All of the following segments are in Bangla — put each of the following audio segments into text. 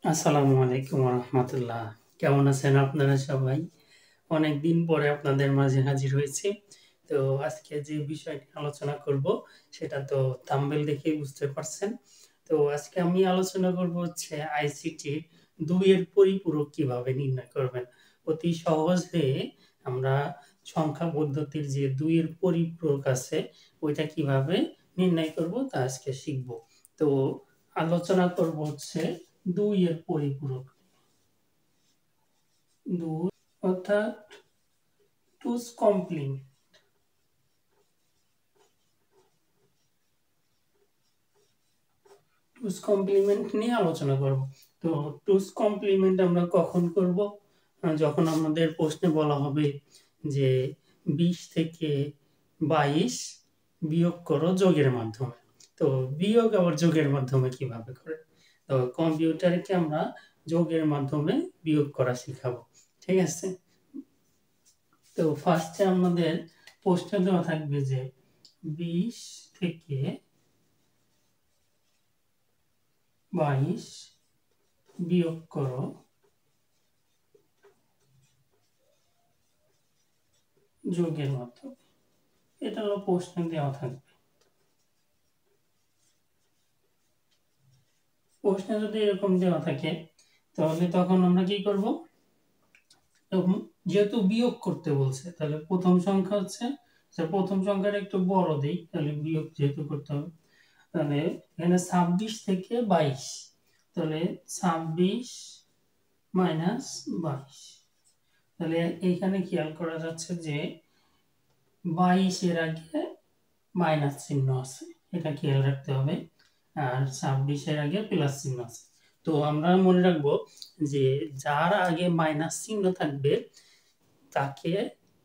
আসসালামু আলাইকুম রহমতুল্লাহ। কেমন আছেন আপনারা সবাই? অনেকদিন পরে আপনাদের মাঝে হাজির হয়েছি। তো আজকে যে বিষয়টি আলোচনা করব সেটা তো থাম্বনেল দেখেই বুঝতে পারছেন। তো আজকে আমি আলোচনা করব হচ্ছে আইসিটি ২ এর পরিপূরক কিভাবে নির্ণয় করবেন। অতি সহজে আমরা সংখ্যা পদ্ধতির যে ২ এর পরিপূরক আছে ওইটা কিভাবে নির্ণয় করব তা আজকে শিখব। তো আলোচনা করব হচ্ছে ২ এর পরিপূরক। ২ অর্থাৎ 2's কমপ্লিমেন্ট। 2's কমপ্লিমেন্ট নিয়ে আলোচনা করব। তো 2's কমপ্লিমেন্ট আমরা কখন করব? যখন আমাদের প্রশ্নে বলা হবে যে ২০ থেকে ২২ বিয়োগ করো যোগের মাধ্যমে। তো বিয়োগ আবার যোগের মাধ্যমে কিভাবে করে? তো কম্পিউটারকে আমরা যোগের মাধ্যমে বিয়োগ করা শিখাবো। ঠিক আছে? তো ফার্স্টে আমাদের প্রশ্নে দেওয়া থাকবে যে ২০ থেকে ২২ বিয়োগ করো যোগের মাধ্যমে। এটা হলো প্রশ্নে দেওয়া থাকবে। প্রশ্নে যদি এরকম দেওয়া থাকে তাহলে তখন আমরা কি করব? যেহেতু বিয়োগ করতে বলছে তাহলে প্রথম সংখ্যা হচ্ছে, প্রথম সংখ্যাটা একটু বড় দেই, তাহলে বিয়োগ যেহেতু করতে হবে, তাহলে এখানে ২৬ থেকে ২২, তাহলে ২৬ মাইনাস ২২। তাহলে এইখানে খেয়াল করা যাচ্ছে যে ২২ এর আগে মাইনাস চিহ্ন আছে, এটা খেয়াল রাখতে হবে। আর ২৬ এর আগে প্লাস চিহ্ন আছে। তো আমরা মনে রাখবো যে যার আগে মাইনাস চিহ্ন থাকবে তাকে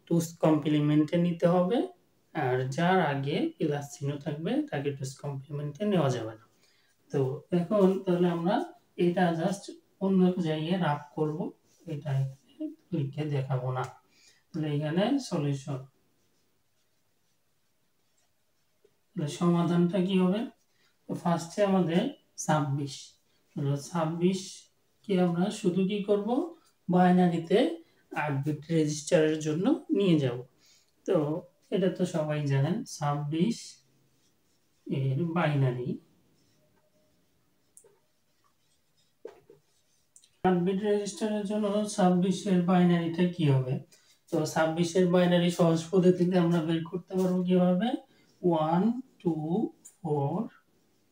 2's কমপ্লিমেন্টে নিতে হবে, আর যার আগে প্লাস চিহ্ন থাকবে তাকে 2's কমপ্লিমেন্টে নেওয়া যাবে না। তো এখন তাহলে আমরা এটা জাস্ট অন্য এক জায়গায় রাফ করব, এটা এখানে লিখে দেখাবো না। তাহলে এখানে সলিউশন, সমাধানটা কি হবে? তো ফার্স্টে আমাদের ২৬, ২৬ কে আমরা শুধু কি করব, বাইনারিতে ৮ বিট রেজিস্টারের জন্য নিয়ে যাব। তো এটা তো সবাই জানেন, ২৬ এর বাইনারি ৮ বিট রেজিস্টারের জন্য ২৬ এর বাইনারিটা কি হবে? তো ২৬ এর বাইনারি সহজ পদ্ধতিতে আমরা বের করতে পারবো কিভাবে? ১ ২ ৪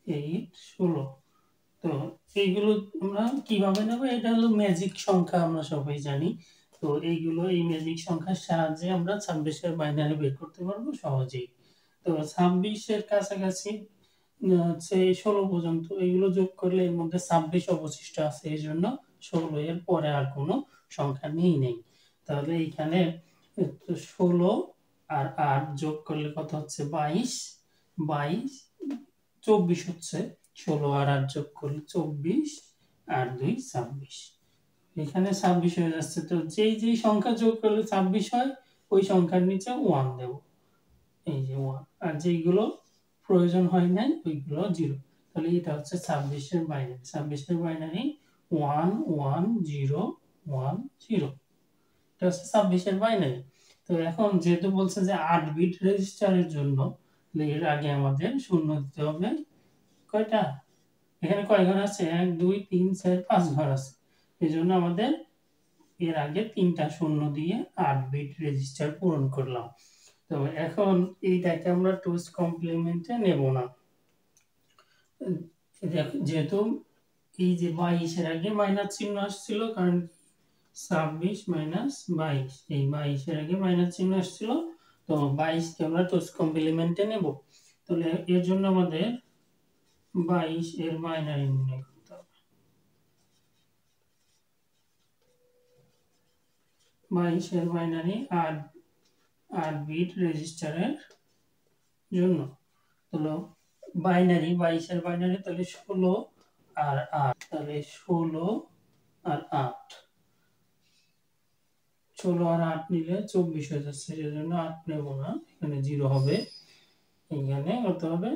8 16। তো এইগুলো আমরা কিভাবে নেব? এটা হলো ম্যাজিক সংখ্যা, আমরা সবাই জানি। তো এইগুলো এই ম্যাজিক সংখ্যার সাহায্যে আমরা ২৬ এর বাইনারি বের করতে পারবো সহজেই। তো ২৬ এর কাছাকাছি হচ্ছে ১৬ পর্যন্ত, এগুলো যোগ করলে এর মধ্যে ২৬ অবশিষ্ট আছে, এই জন্য ১৬ এর পরে আর কোনো সংখ্যা নেই। তাহলে এইখানে ১৬ আর ৮ যোগ করলে কত হচ্ছে? ২২। ২২ ২৪ হচ্ছে, ১৬ আর ৮ যোগ করলে ২৪, আর ২ ২৬। এখানে ২৬ হয়ে যাচ্ছে। তো যেই সংখ্যা যোগ করলে ২৬ হয় ওই সংখ্যার নিচে 1 দেব, এই যে 1। আর যেইগুলো প্রয়োজন হয় নাই ওইগুলো 0। তাহলে এটা হচ্ছে ২৬ এর বাইনারি। ২৬ এর বাইনারি 1 1 0 1 0, এটা হচ্ছে ২৬ এর বাইনারি। তো এখন যেহেতু বলছে যে ৮ বিট রেজিস্টারের জন্য, এর আগে আমাদের শূন্য দিতে হবে কয়টা? এখানে কয় ঘর আছে? ১ ২ ৩ ৪ ৫ ঘর আছে। এই জন্য আমাদের এর আগে ৩টা শূন্য দিয়ে ৮ বিট রেজিস্টার পূরণ করলাম। তো এখন এইটাকে আমরা 2's কমপ্লিমেন্টে নেব না, যেহেতু এই যে ২২ এর আগে মাইনাস চিহ্ন আসছিল, কারণ ২৬ মাইনাস ২২, এই ২২ এর আগে মাইনাস চিহ্ন আসছিল। তো ২২ কে আমরা 2's কমপ্লিমেন্টে নেব। তাহলে এর জন্য আমাদের ২২ এর বাইনারি নির্ণয় করতে হবে। ২২ এর বাইনারি ৮ বিট রেজিস্টারের জন্য। হলো বাইনারি ২২ এর বাইনারি, তাহলে ১৬ আর ৮, তাহলে ১৬ আর ৮, ১৬ আর ৮ নিলে ২৪ হয়ে যাচ্ছে, সেজন্য ৮ নেব না, এখানে 0 হবে। এইখানে কত হবে?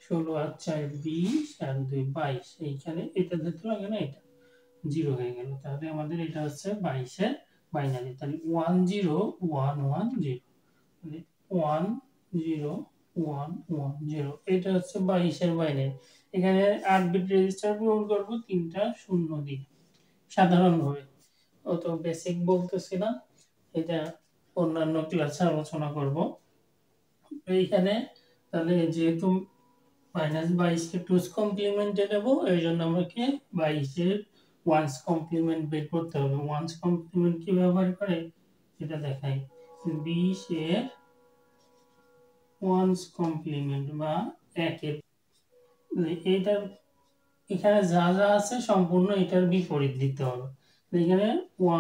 ১৬ আর ৪ ২০ আর ২ ২২, এইখানে এটা ধরতে লাগে না, এটা 0 হয়ে গেল। তাহলে আমাদের এটা হচ্ছে 22-এর বাইনারি। তাহলে 10110, তাহলে 10110 এটা হচ্ছে 22-এর বাইনারি। এখানে 8 বিট রেজিস্টার পূরণ করব 3টা 0 দিয়ে সাধারণভাবে, অত বেসিক বলতেছি না, এটা অন্যান্য ক্লাসে আলোচনা করব। এইখানে তাহলে যেহেতু -22 কে টুস কমপ্লিমেন্টে নেব, এই জন্য আমাকে 22-এর ওয়ান্স কমপ্লিমেন্ট বের করতে হবে। ওয়ান্স কমপ্লিমেন্ট কি ব্যবহার করে এটা দেখাই। 20-এর ওয়ান্স কমপ্লিমেন্ট বা 1-এর, এইটার এখানে যা যা আছে সম্পূর্ণ এটার বিপরীত দিতে হবে। এখানে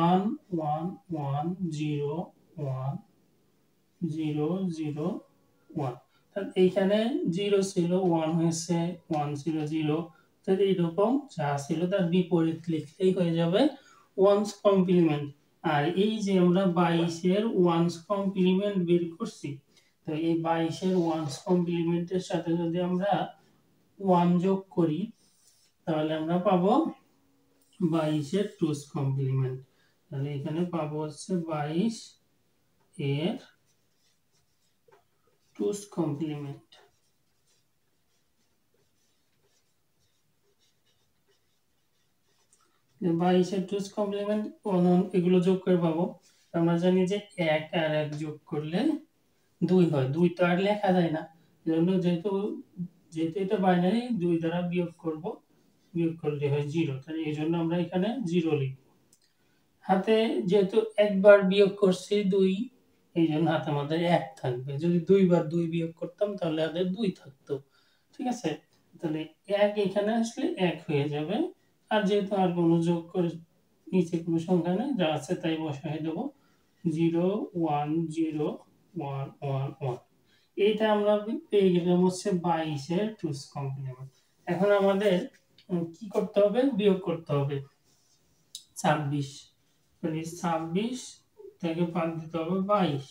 1 1 1 0 1 0 0 1, তাহলে এইখানে 0 ছিল 1 হয়েছে 1 ছিল 0, তাহলে এরকম যা ছিল তার বিপরীত লিখলেই হয়ে যাবে ওয়ান্স কমপ্লিমেন্ট। আর এই যে আমরা 22-এর ওয়ান্স কমপ্লিমেন্ট বের করছি, তো এই 22-এর ওয়ান্স কমপ্লিমেন্টের সাথে যদি আমরা 1 যোগ করি তাহলে আমরা পাবো 22-এর টুস কমপ্লিমেন্ট। তাহলে এখানে পাবো হচ্ছে 22-এর টুস কমপ্লিমেন্ট। 22-এর টুস কমপ্লিমেন্ট এগুলো যোগ করে পাবো। আমরা জানি যে 1 আর 1 যোগ করলে 2 হয়, 2 তো আর লেখা যায় না, এজন্য যেহেতু এটা বাইনারি 2 দ্বারা বিয়োগ করব, বিয়োগ করলে হয় 0, তাহলে এই জন্য আমরা এখানে 0 লিখব। হাতে যেহেতু একবার বিয়োগ করছি 2, এই জন্য হাতে আমাদের 1 থাকবে। যদি 2 বার 2 বিয়োগ করতাম তাহলে হাতে 2 থাকতো। ঠিক আছে, তাহলে 1 এখানে আসলে 1 হয়ে যাবে। আর যেহেতু আর কোনো যোগ করে নিচে কোনো সংখ্যা নেই, যা আছে তাই বসাই দেব। 0 1 0 1 1 1, এইটা আমরা পেয়ে গেলাম হচ্ছে 22-এর টুস কমপ্লিমেন্ট। এখন আমাদের কি করতে হবে, বিয়োগ করতে হবে 26, মানে 26 থেকে বাদ দিতে হবে 22,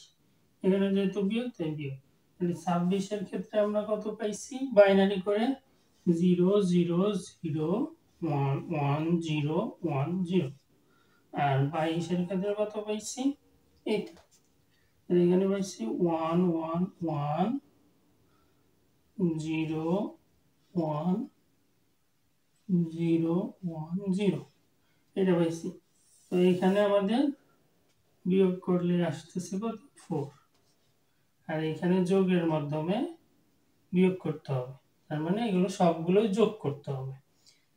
এখানে যেহেতু বিয়োগ তাই বিয়োগ। তাহলে 26-এর ক্ষেত্রে আমরা কত পাইছি বাইনারি করে 0 0 0 1 1 0 1 0, আর 22-এর ক্ষেত্রে কত পাইছি এইটা, এখানে পাইছি 1 1 1 0 1 0 1 0, এটা পাইছি। তো এখানে আমাদের বিয়োগ করলে আসতেছে কত 4, আর এখানে যোগের মাধ্যমে বিয়োগ করতে হবে, তার মানে এগুলো সবগুলোই যোগ করতে হবে।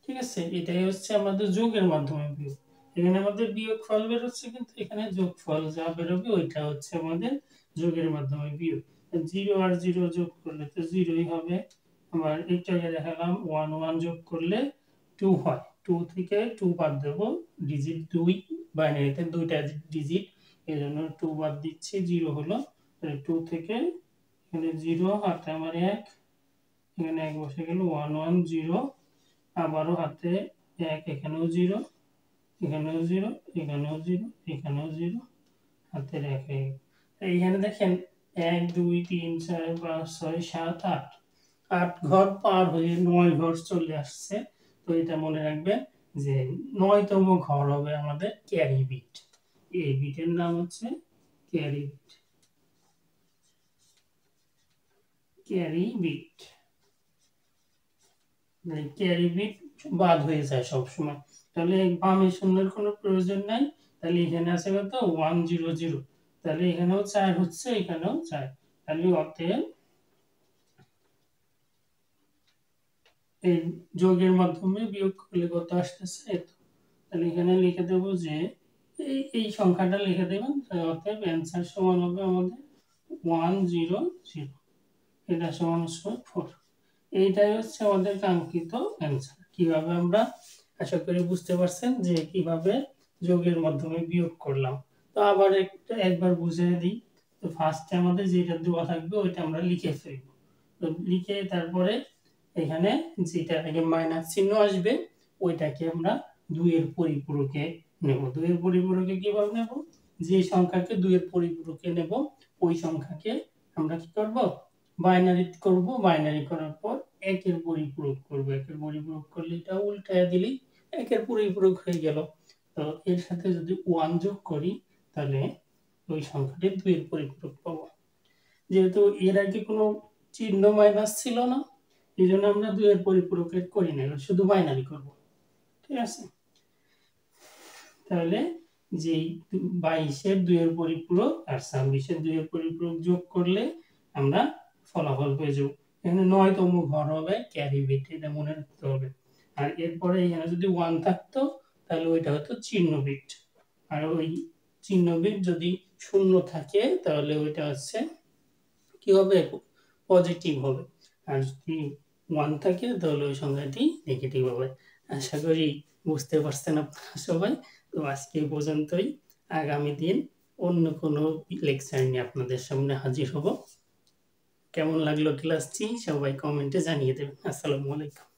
ঠিক আছে, এটাই হচ্ছে আমাদের যোগের মাধ্যমে বিয়োগ। এখানে আমাদের বিয়োগ ফল বের হচ্ছে, কিন্তু এখানে যোগ ফল যা বেরোবে ওইটা হচ্ছে আমাদের যোগের মাধ্যমে বিয়োগ। 0 আর 0 যোগ করলে তো 0ই হবে। আবার এইটাকে দেখালাম 1 1 যোগ করলে 2 হয়, 2 থেকে 2 বাদ দেব, ডিজিট 2, বাইনারিতে 2টা ডিজিট, এই জন্য 2 বাদ দিচ্ছি, 0 হলো। 2 থেকে এখানে 0, হাতে আমার 1, এখানে 1 বসে গেল 1 1 0, আবারও হাতে 1, এখানেও 0, এখানেও 0, এখানেও 0, এখানেও 0, হাতের 1 হয়ে গেল। এইখানে দেখেন 1 2 3 4 5 6 7 8, 8 ঘর পার হয়ে 9 ঘর চলে আসছে। তো এটা মনে রাখবেন যে 9তম ঘর হবে আমাদের ক্যারি বিট। এই বিটের নাম হচ্ছে carry bit, carry bit. Carry bit বাদ হয়ে যায় সবসময়, তাহলে বামে শূন্যের কোনো প্রয়োজন নাই। তাহলে এখানে আছে কত 1 0 0, তাহলে এখানেও 4 হচ্ছে, এখানেও 4, তাহলে অতএব এই যোগের মাধ্যমে বিয়োগ করলে কত আসতেছে এত। তাহলে এখানে লিখে দেব যে এই সংখ্যাটা লিখে দেবেন, অতএব অ্যান্সার সমান হবে আমাদের 1 0 0, এটা সমান 4। এইটাই হচ্ছে আমাদের কাঙ্ক্ষিত অ্যান্সার। কিভাবে আমরা, আশা করি বুঝতে পারছেন যে কিভাবে যোগের মাধ্যমে বিয়োগ করলাম। তো আবার একবার বুঝিয়ে দিই। তো ফার্স্টে আমাদের যেটা দেওয়া থাকবে ওইটা আমরা লিখে ফেলব, তো লিখে তারপরে এখানে যেটা আগে মাইনাস চিহ্ন আসবে ওইটাকে আমরা 2 এর পরিপূরকে নেব। 2 এর পরিপূরকে কিভাবে নেব, যে সংখ্যাকে 2 এর পরিপূরকে নেব ওই সংখ্যাকে আমরা কি করব, বাইনারি করব, বাইনারি করার পর 1 এর পরিপূরক করব, 1 এর পরিপূরক করলে এটা উল্টায় দিলেই একের পরিপূরক হয়ে গেল। তো এর সাথে যদি 1 যোগ করি তাহলে ওই সংখ্যাটি 2 এর পরিপূরক পাবো। যেহেতু এর আগে কোনো চিহ্ন মাইনাস ছিল না, এই জন্য আমরা 2 এর পরিপূরকের করি না, শুধু বাইনারি করব। ঠিক আছে, তাহলে যেই 22-এর 2 এর পরিপূরক আর 26-এর 2 এর পরিপূরক যোগ করলে আমরা ফলাফল পেয়ে যাব। এখানে 9তম ঘর হবে ক্যারি বিট, এটা মনে রাখতে হবে। আর এরপরে এখানে যদি 1 থাকতো তাহলে ওইটা হতো চিহ্ন বিট, আর ওই চিহ্ন বিট যদি 0 থাকে তাহলে ওইটা হচ্ছে কি হবে, পজিটিভ হবে। আর যদি 1 থাকে তাহলে ওই সংখ্যাটি নেগেটিভ হবে। আশা করি বুঝতে পারছেন আপনারা সবাই। তো আজকে এই পর্যন্তই, আগামী দিন অন্য কোনো লেকচার নিয়ে আপনাদের সামনে হাজির হব। কেমন লাগলো ক্লাসটি সবাই কমেন্টে জানিয়ে দেবেন। আসসালামু আলাইকুম।